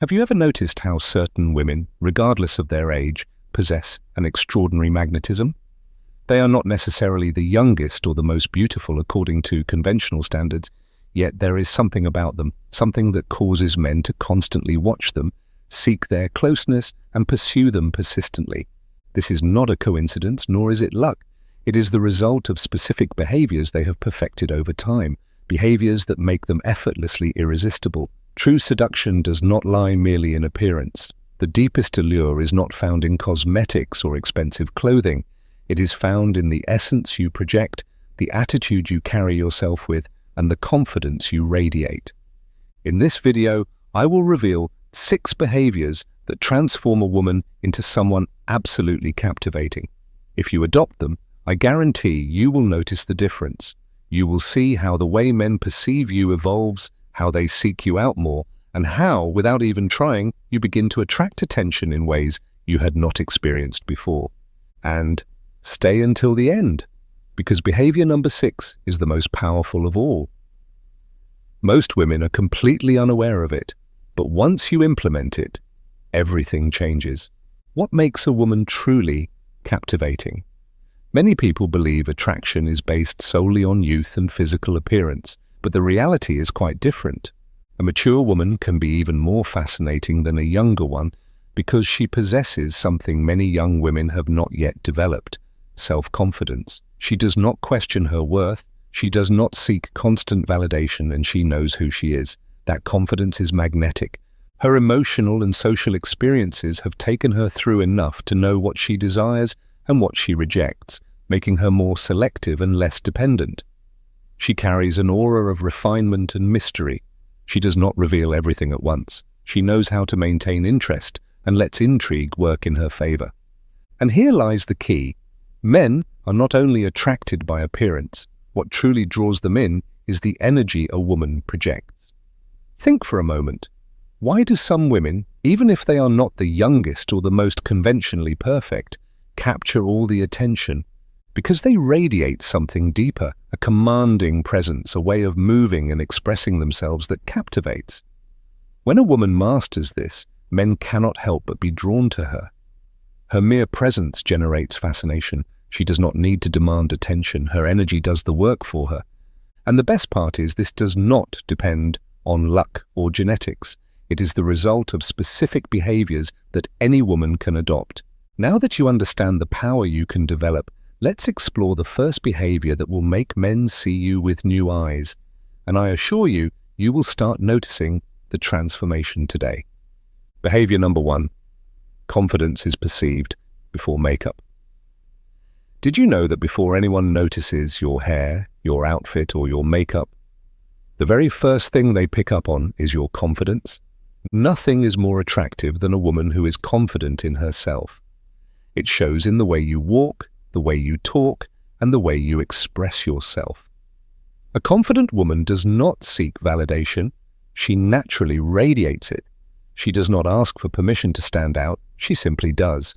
Have you ever noticed how certain women, regardless of their age, possess an extraordinary magnetism? They are not necessarily the youngest or the most beautiful according to conventional standards, yet there is something about them, something that causes men to constantly watch them, seek their closeness, and pursue them persistently. This is not a coincidence, nor is it luck. It is the result of specific behaviors they have perfected over time, behaviors that make them effortlessly irresistible. True seduction does not lie merely in appearance. The deepest allure is not found in cosmetics or expensive clothing. It is found in the essence you project, the attitude you carry yourself with, and the confidence you radiate. In this video, I will reveal 6 behaviors that transform a woman into someone absolutely captivating. If you adopt them, I guarantee you will notice the difference. You will see how the way men perceive you evolves, how they seek you out more, and how, without even trying, you begin to attract attention in ways you had not experienced before. And stay until the end, because behavior number 6 is the most powerful of all. Most women are completely unaware of it, but once you implement it, everything changes. What makes a woman truly captivating? Many people believe attraction is based solely on youth and physical appearance, but the reality is quite different. A mature woman can be even more fascinating than a younger one because she possesses something many young women have not yet developed: self-confidence. She does not question her worth, she does not seek constant validation, and she knows who she is. That confidence is magnetic. Her emotional and social experiences have taken her through enough to know what she desires and what she rejects, making her more selective and less dependent. She carries an aura of refinement and mystery. She does not reveal everything at once. She knows how to maintain interest and lets intrigue work in her favor. And here lies the key. Men are not only attracted by appearance. What truly draws them in is the energy a woman projects. Think for a moment. Why do some women, even if they are not the youngest or the most conventionally perfect, capture all the attention? Because they radiate something deeper, a commanding presence, a way of moving and expressing themselves that captivates. When a woman masters this, men cannot help but be drawn to her. Her mere presence generates fascination. She does not need to demand attention. Her energy does the work for her. And the best part is this does not depend on luck or genetics. It is the result of specific behaviors that any woman can adopt. Now that you understand the power you can develop, let's explore the first behavior that will make men see you with new eyes. And I assure you, you will start noticing the transformation today. Behavior number 1. Confidence is perceived before makeup. Did you know that before anyone notices your hair, your outfit, or your makeup, the very first thing they pick up on is your confidence? Nothing is more attractive than a woman who is confident in herself. It shows in the way you walk, the way you talk, and the way you express yourself. A confident woman does not seek validation. She naturally radiates it. She does not ask for permission to stand out. She simply does.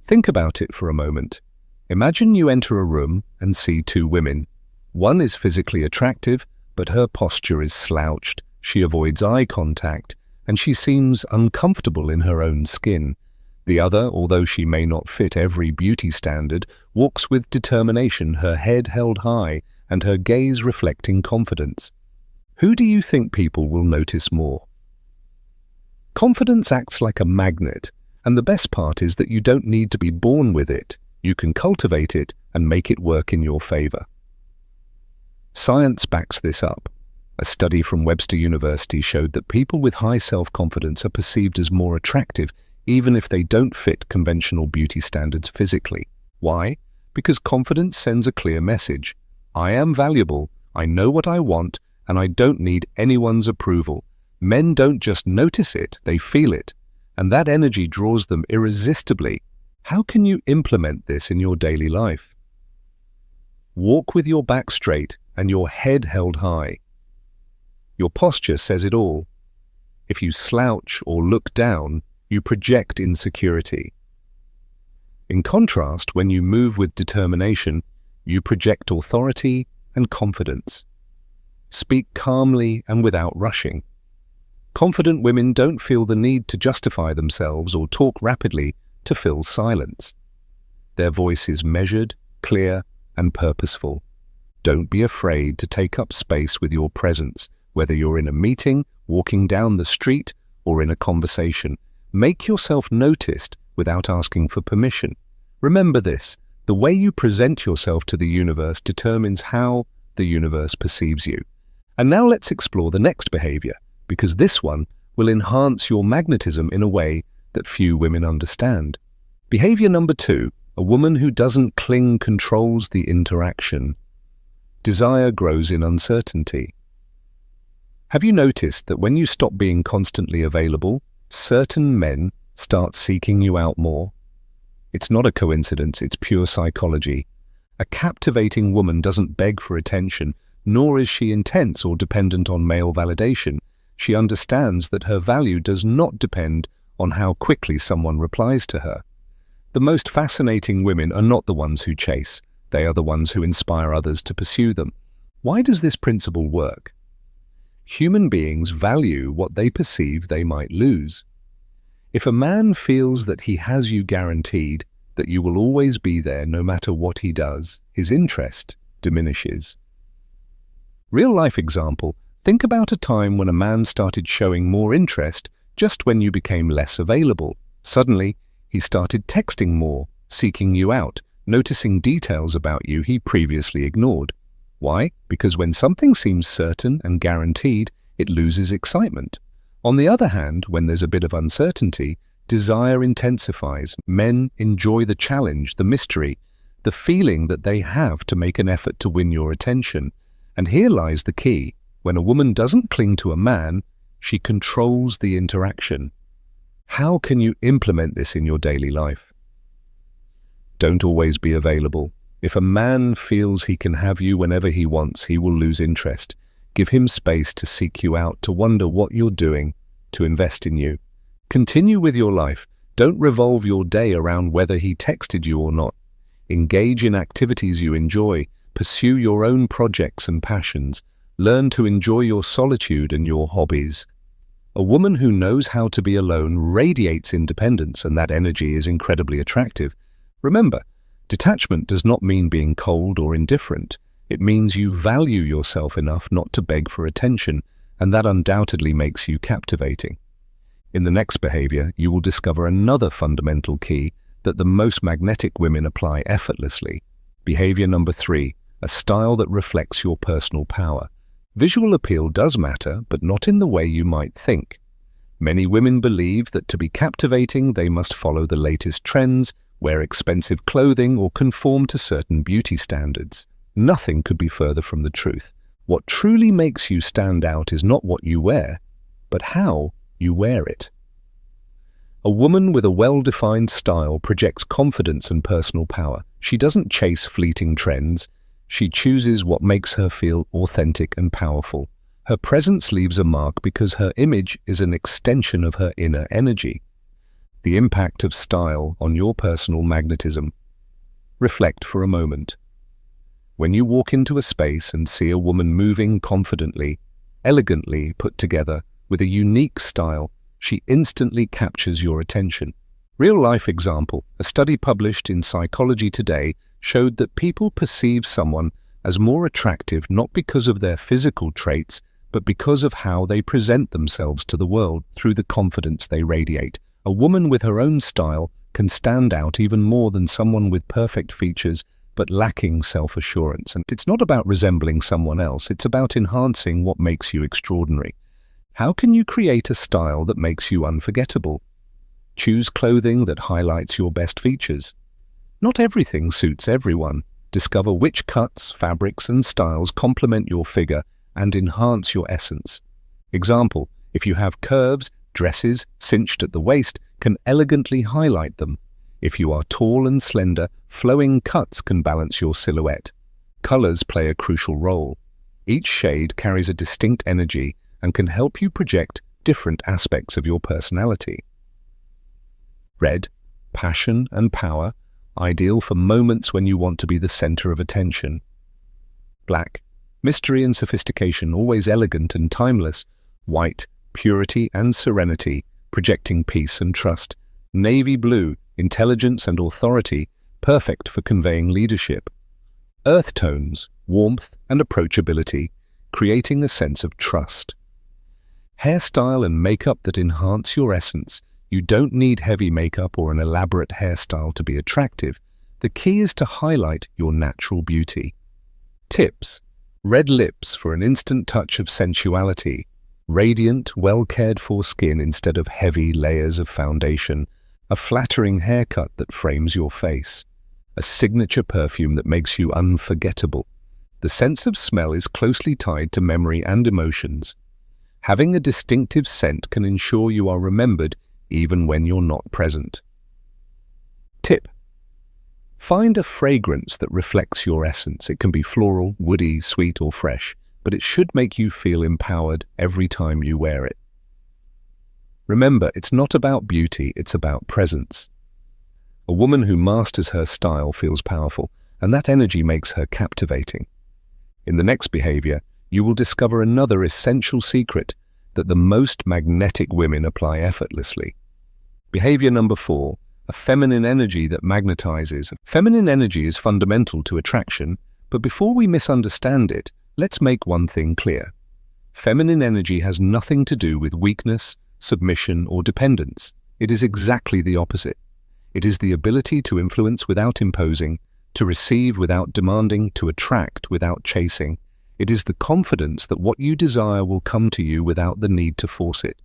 Think about it for a moment. Imagine you enter a room and see 2 women. One is physically attractive, but her posture is slouched. She avoids eye contact, and she seems uncomfortable in her own skin. The other, although she may not fit every beauty standard, walks with determination, her head held high and her gaze reflecting confidence. Who do you think people will notice more? Confidence acts like a magnet, and the best part is that you don't need to be born with it. You can cultivate it and make it work in your favor. Science backs this up. A study from Webster University showed that people with high self-confidence are perceived as more attractive even if they don't fit conventional beauty standards physically. Why? Because confidence sends a clear message. I am valuable, I know what I want, and I don't need anyone's approval. Men don't just notice it, they feel it. And that energy draws them irresistibly. How can you implement this in your daily life? Walk with your back straight and your head held high. Your posture says it all. If you slouch or look down, you project insecurity. In contrast, when you move with determination, you project authority and confidence. Speak calmly and without rushing. Confident women don't feel the need to justify themselves or talk rapidly to fill silence. Their voice is measured, clear, and purposeful. Don't be afraid to take up space with your presence, whether you're in a meeting, walking down the street, or in a conversation. Make yourself noticed without asking for permission. Remember this, the way you present yourself to the universe determines how the universe perceives you. And now let's explore the next behavior, because this one will enhance your magnetism in a way that few women understand. Behavior number 2, a woman who doesn't cling controls the interaction. Desire grows in uncertainty. Have you noticed that when you stop being constantly available, certain men start seeking you out more? It's not a coincidence, it's pure psychology. A captivating woman doesn't beg for attention, nor is she intense or dependent on male validation. She understands that her value does not depend on how quickly someone replies to her. The most fascinating women are not the ones who chase. They are the ones who inspire others to pursue them. Why does this principle work? Human beings value what they perceive they might lose. If a man feels that he has you guaranteed, that you will always be there no matter what he does, his interest diminishes. Real-life example, think about a time when a man started showing more interest just when you became less available. Suddenly, he started texting more, seeking you out, noticing details about you he previously ignored. Why? Because when something seems certain and guaranteed, it loses excitement. On the other hand, when there's a bit of uncertainty, desire intensifies. Men enjoy the challenge, the mystery, the feeling that they have to make an effort to win your attention. And here lies the key. When a woman doesn't cling to a man, she controls the interaction. How can you implement this in your daily life? Don't always be available. If a man feels he can have you whenever he wants, he will lose interest. Give him space to seek you out, to wonder what you're doing, to invest in you. Continue with your life. Don't revolve your day around whether he texted you or not. Engage in activities you enjoy. Pursue your own projects and passions. Learn to enjoy your solitude and your hobbies. A woman who knows how to be alone radiates independence, and that energy is incredibly attractive. Remember, detachment does not mean being cold or indifferent. It means you value yourself enough not to beg for attention, and that undoubtedly makes you captivating. In the next behavior, you will discover another fundamental key that the most magnetic women apply effortlessly. Behavior number 3, a style that reflects your personal power. Visual appeal does matter, but not in the way you might think. Many women believe that to be captivating, they must follow the latest trends, wear expensive clothing, or conform to certain beauty standards. Nothing could be further from the truth. What truly makes you stand out is not what you wear, but how you wear it. A woman with a well-defined style projects confidence and personal power. She doesn't chase fleeting trends. She chooses what makes her feel authentic and powerful. Her presence leaves a mark because her image is an extension of her inner energy. The impact of style on your personal magnetism. Reflect for a moment. When you walk into a space and see a woman moving confidently, elegantly put together, with a unique style, she instantly captures your attention. Real-life example, a study published in Psychology Today showed that people perceive someone as more attractive not because of their physical traits, but because of how they present themselves to the world through the confidence they radiate. A woman with her own style can stand out even more than someone with perfect features but lacking self-assurance. And it's not about resembling someone else, it's about enhancing what makes you extraordinary. How can you create a style that makes you unforgettable? Choose clothing that highlights your best features. Not everything suits everyone. Discover which cuts, fabrics, and styles complement your figure and enhance your essence. Example, if you have curves, dresses cinched at the waist can elegantly highlight them. If you are tall and slender, flowing cuts can balance your silhouette. Colors play a crucial role. Each shade carries a distinct energy and can help you project different aspects of your personality. Red, passion and power, ideal for moments when you want to be the center of attention. Black, mystery and sophistication, always elegant and timeless. White, purity and serenity, projecting peace and trust. Navy blue, intelligence and authority, perfect for conveying leadership. Earth tones, warmth and approachability, creating a sense of trust. Hairstyle and makeup that enhance your essence. You don't need heavy makeup or an elaborate hairstyle to be attractive. The key is to highlight your natural beauty. Tips: red lips for an instant touch of sensuality. Radiant, well-cared-for skin instead of heavy layers of foundation. A flattering haircut that frames your face. A signature perfume that makes you unforgettable. The sense of smell is closely tied to memory and emotions. Having a distinctive scent can ensure you are remembered even when you're not present. Tip: find a fragrance that reflects your essence. It can be floral, woody, sweet, or fresh, but it should make you feel empowered every time you wear it. Remember, it's not about beauty, it's about presence. A woman who masters her style feels powerful, and that energy makes her captivating. In the next behavior, you will discover another essential secret that the most magnetic women apply effortlessly. Behavior number 4, a feminine energy that magnetizes. Feminine energy is fundamental to attraction, but before we misunderstand it, let's make one thing clear. Feminine energy has nothing to do with weakness, submission, or dependence. It is exactly the opposite. It is the ability to influence without imposing, to receive without demanding, to attract without chasing. It is the confidence that what you desire will come to you without the need to force it.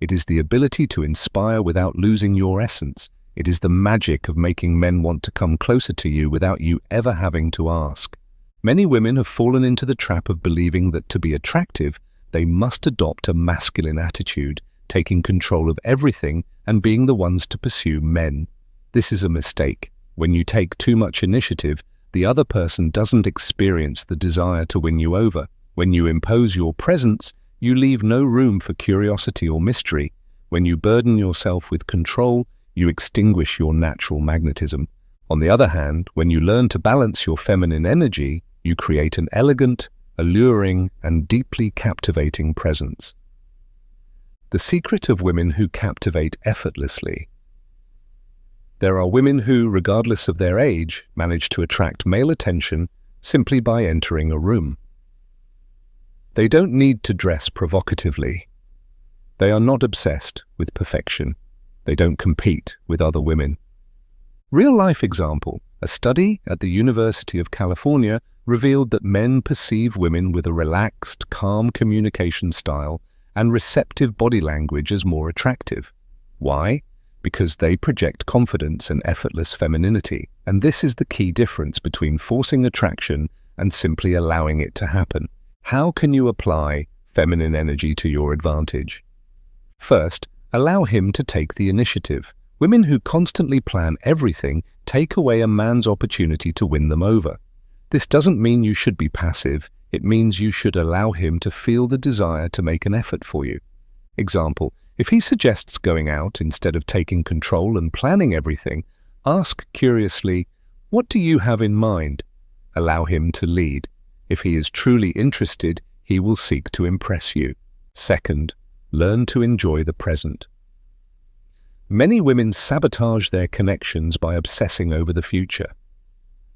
It is the ability to inspire without losing your essence. It is the magic of making men want to come closer to you without you ever having to ask. Many women have fallen into the trap of believing that to be attractive, they must adopt a masculine attitude, taking control of everything and being the ones to pursue men. This is a mistake. When you take too much initiative, the other person doesn't experience the desire to win you over. When you impose your presence, you leave no room for curiosity or mystery. When you burden yourself with control, you extinguish your natural magnetism. On the other hand, when you learn to balance your feminine energy, you create an elegant, alluring, and deeply captivating presence. The secret of women who captivate effortlessly. There are women who, regardless of their age, manage to attract male attention simply by entering a room. They don't need to dress provocatively. They are not obsessed with perfection. They don't compete with other women. Real-life example: a study at the University of California revealed that men perceive women with a relaxed, calm communication style and receptive body language as more attractive. Why? Because they project confidence and effortless femininity, and this is the key difference between forcing attraction and simply allowing it to happen. How can you apply feminine energy to your advantage? First, allow him to take the initiative. Women who constantly plan everything take away a man's opportunity to win them over. This doesn't mean you should be passive, it means you should allow him to feel the desire to make an effort for you. Example: if he suggests going out instead of taking control and planning everything, ask curiously, "What do you have in mind?" Allow him to lead. If he is truly interested, he will seek to impress you. Second, learn to enjoy the present. Many women sabotage their connections by obsessing over the future.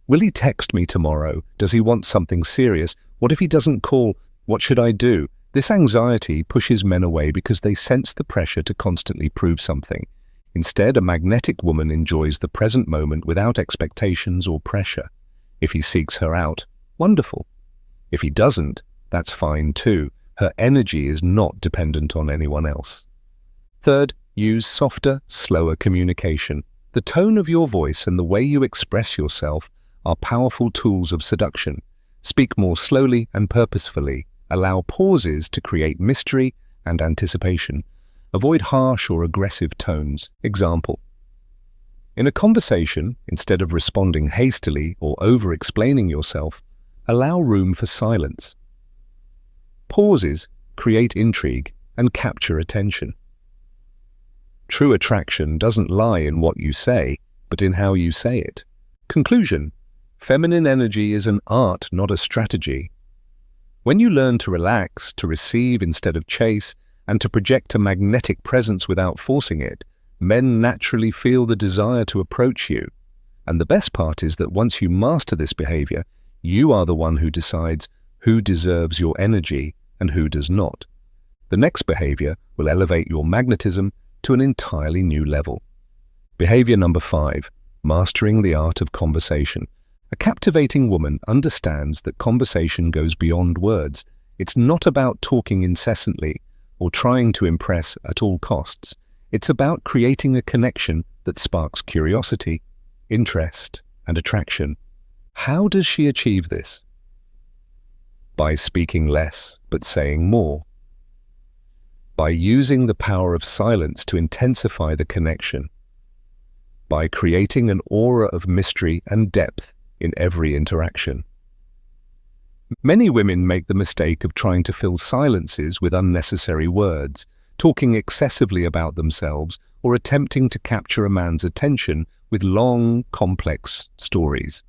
Will he text me tomorrow? Does he want something serious? What if he doesn't call? What should I do? This anxiety pushes men away because they sense the pressure to constantly prove something. Instead, a magnetic woman enjoys the present moment without expectations or pressure. If he seeks her out, wonderful. If he doesn't, that's fine too. Her energy is not dependent on anyone else. Third, use softer, slower communication. The tone of your voice and the way you express yourself are powerful tools of seduction. Speak more slowly and purposefully. Allow pauses to create mystery and anticipation. Avoid harsh or aggressive tones. Example: in a conversation, instead of responding hastily or over-explaining yourself, allow room for silence. Pauses create intrigue and capture attention. True attraction doesn't lie in what you say, but in how you say it. Conclusion: feminine energy is an art, not a strategy. When you learn to relax, to receive instead of chase, And to project a magnetic presence without forcing it, men naturally feel the desire to approach you. And the best part is that once you master this behavior, you are the one who decides who deserves your energy and who does not. The next behavior will elevate your magnetism to an entirely new level. Behavior number 5, mastering the art of conversation. A captivating woman understands that conversation goes beyond words. It's not about talking incessantly or trying to impress at all costs. It's about creating a connection that sparks curiosity, interest, and attraction. How does she achieve this? By speaking less, but saying more. By using the power of silence to intensify the connection. By creating an aura of mystery and depth in every interaction. Many women make the mistake of trying to fill silences with unnecessary words, talking excessively about themselves, or attempting to capture a man's attention with long, complex stories.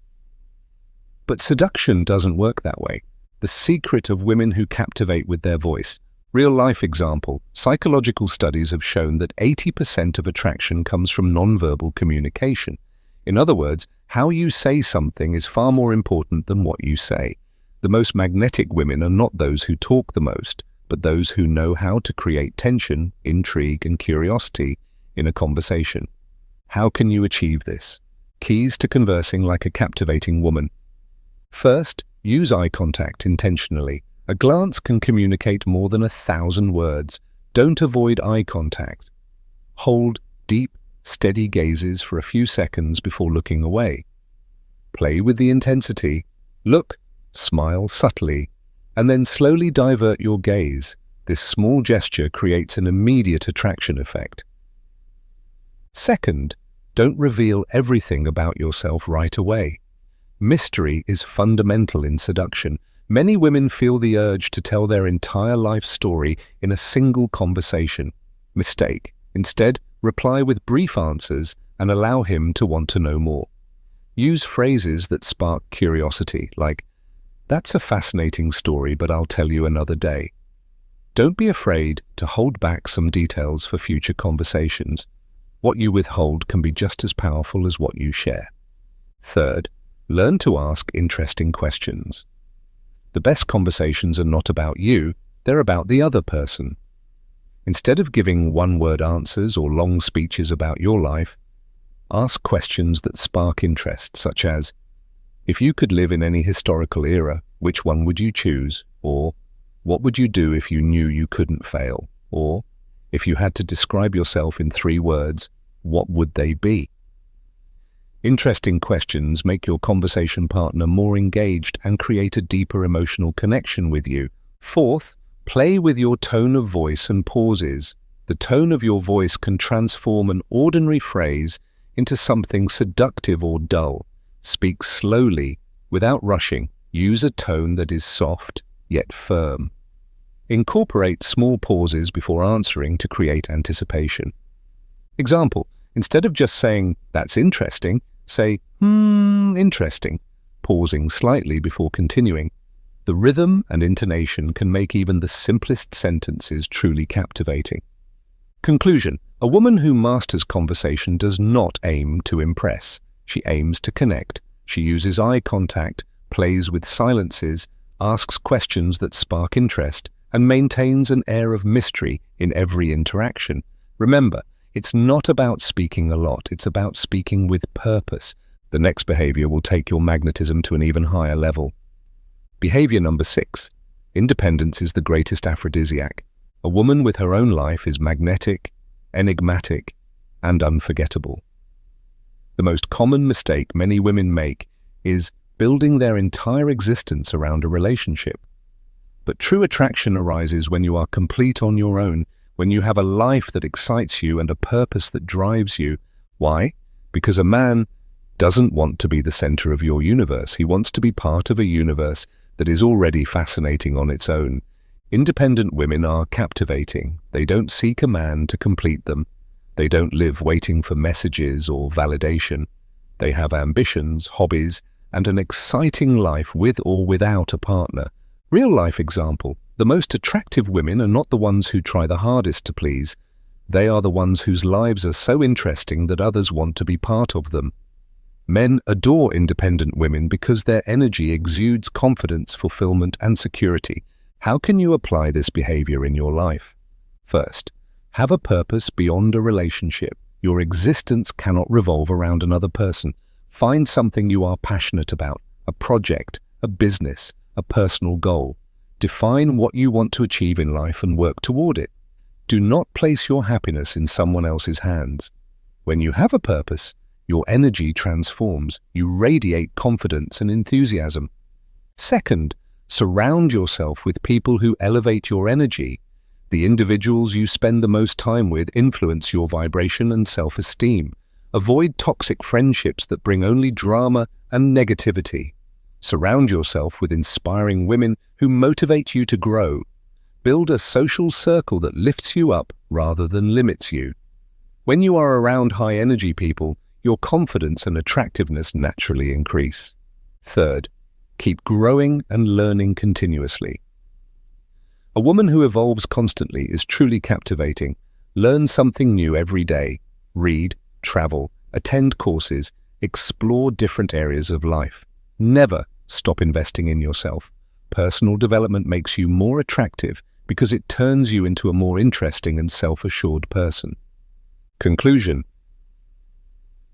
But seduction doesn't work that way. The secret of women who captivate with their voice. Real-life example, psychological studies have shown that 80% of attraction comes from nonverbal communication. In other words, how you say something is far more important than what you say. The most magnetic women are not those who talk the most, but those who know how to create tension, intrigue, and curiosity in a conversation. How can you achieve this? Keys to conversing like a captivating woman. First, use eye contact intentionally. A glance can communicate more than 1,000 words. Don't avoid eye contact. Hold deep, steady gazes for a few seconds before looking away. Play with the intensity. Look, smile subtly, and then slowly divert your gaze. This small gesture creates an immediate attraction effect. Second, don't reveal everything about yourself right away. Mystery is fundamental in seduction. Many women feel the urge to tell their entire life story in a single conversation. Mistake. Instead, reply with brief answers and allow him to want to know more. Use phrases that spark curiosity, like, "That's a fascinating story, but I'll tell you another day." Don't be afraid to hold back some details for future conversations. What you withhold can be just as powerful as what you share. Third, learn to ask interesting questions. The best conversations are not about you, they're about the other person. Instead of giving one-word answers or long speeches about your life, ask questions that spark interest, such as, "If you could live in any historical era, which one would you choose?" Or, "What would you do if you knew you couldn't fail?" Or, "If you had to describe yourself in 3 words, what would they be?" Interesting questions make your conversation partner more engaged and create a deeper emotional connection with you. Fourth, play with your tone of voice and pauses. The tone of your voice can transform an ordinary phrase into something seductive or dull. Speak slowly, without rushing. Use a tone that is soft, yet firm. Incorporate small pauses before answering to create anticipation. Example, instead of just saying, "That's interesting," say, interesting, pausing slightly before continuing. The rhythm and intonation can make even the simplest sentences truly captivating. Conclusion. A woman who masters conversation does not aim to impress. She aims to connect. She uses eye contact, plays with silences, asks questions that spark interest, and maintains an air of mystery in every interaction. Remember, it's not about speaking a lot, it's about speaking with purpose. The next behavior will take your magnetism to an even higher level. Behavior number 6. Independence is the greatest aphrodisiac. A woman with her own life is magnetic, enigmatic, and unforgettable. The most common mistake many women make is building their entire existence around a relationship. But true attraction arises when you are complete on your own, when you have a life that excites you and a purpose that drives you. Why? Because a man doesn't want to be the center of your universe. He wants to be part of a universe that is already fascinating on its own. Independent women are captivating. They don't seek a man to complete them. They don't live waiting for messages or validation. They have ambitions, hobbies, and an exciting life with or without a partner. Real-life example. The most attractive women are not the ones who try the hardest to please. They are the ones whose lives are so interesting that others want to be part of them. Men adore independent women because their energy exudes confidence, fulfillment, and security. How can you apply this behavior in your life? First, have a purpose beyond a relationship. Your existence cannot revolve around another person. Find something you are passionate about, a project, a business, a personal goal. Define what you want to achieve in life and work toward it. Do not place your happiness in someone else's hands. When you have a purpose, your energy transforms. You radiate confidence and enthusiasm. Second, surround yourself with people who elevate your energy. The individuals you spend the most time with influence your vibration and self-esteem. Avoid toxic friendships that bring only drama and negativity. Surround yourself with inspiring women who motivate you to grow. Build a social circle that lifts you up rather than limits you. When you are around high-energy people, your confidence and attractiveness naturally increase. Third, keep growing and learning continuously. A woman who evolves constantly is truly captivating. Learn something new every day. Read, travel, attend courses, explore different areas of life. Never stop investing in yourself. Personal development makes you more attractive because it turns you into a more interesting and self-assured person. Conclusion.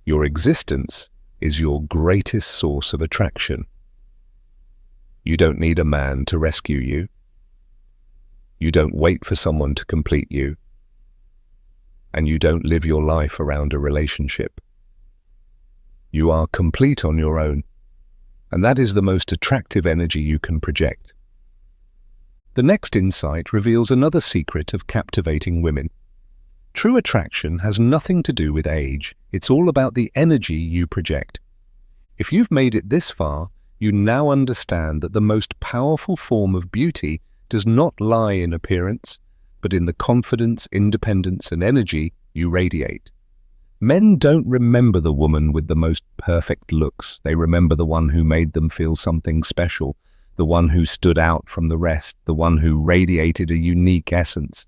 Your existence is your greatest source of attraction. You don't need a man to rescue you. You don't wait for someone to complete you. And you don't live your life around a relationship. You are complete on your own, and that is the most attractive energy you can project. The next insight reveals another secret of captivating women. True attraction has nothing to do with age. It's all about the energy you project. If you've made it this far, you now understand that the most powerful form of beauty does not lie in appearance, but in the confidence, independence, and energy you radiate. Men don't remember the woman with the most perfect looks. They remember the one who made them feel something special, the one who stood out from the rest, the one who radiated a unique essence.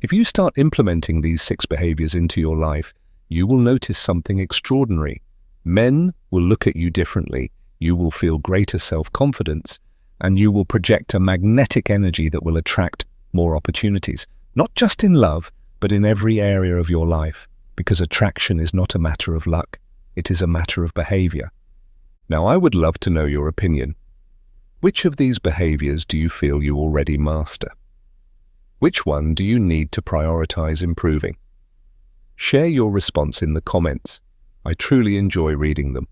If you start implementing these 6 behaviors into your life, you will notice something extraordinary. Men will look at you differently. You will feel greater self-confidence, and you will project a magnetic energy that will attract more opportunities, not just in love, but in every area of your life, because attraction is not a matter of luck, it is a matter of behavior. Now, I would love to know your opinion. Which of these behaviors do you feel you already master? Which one do you need to prioritize improving? Share your response in the comments. I truly enjoy reading them.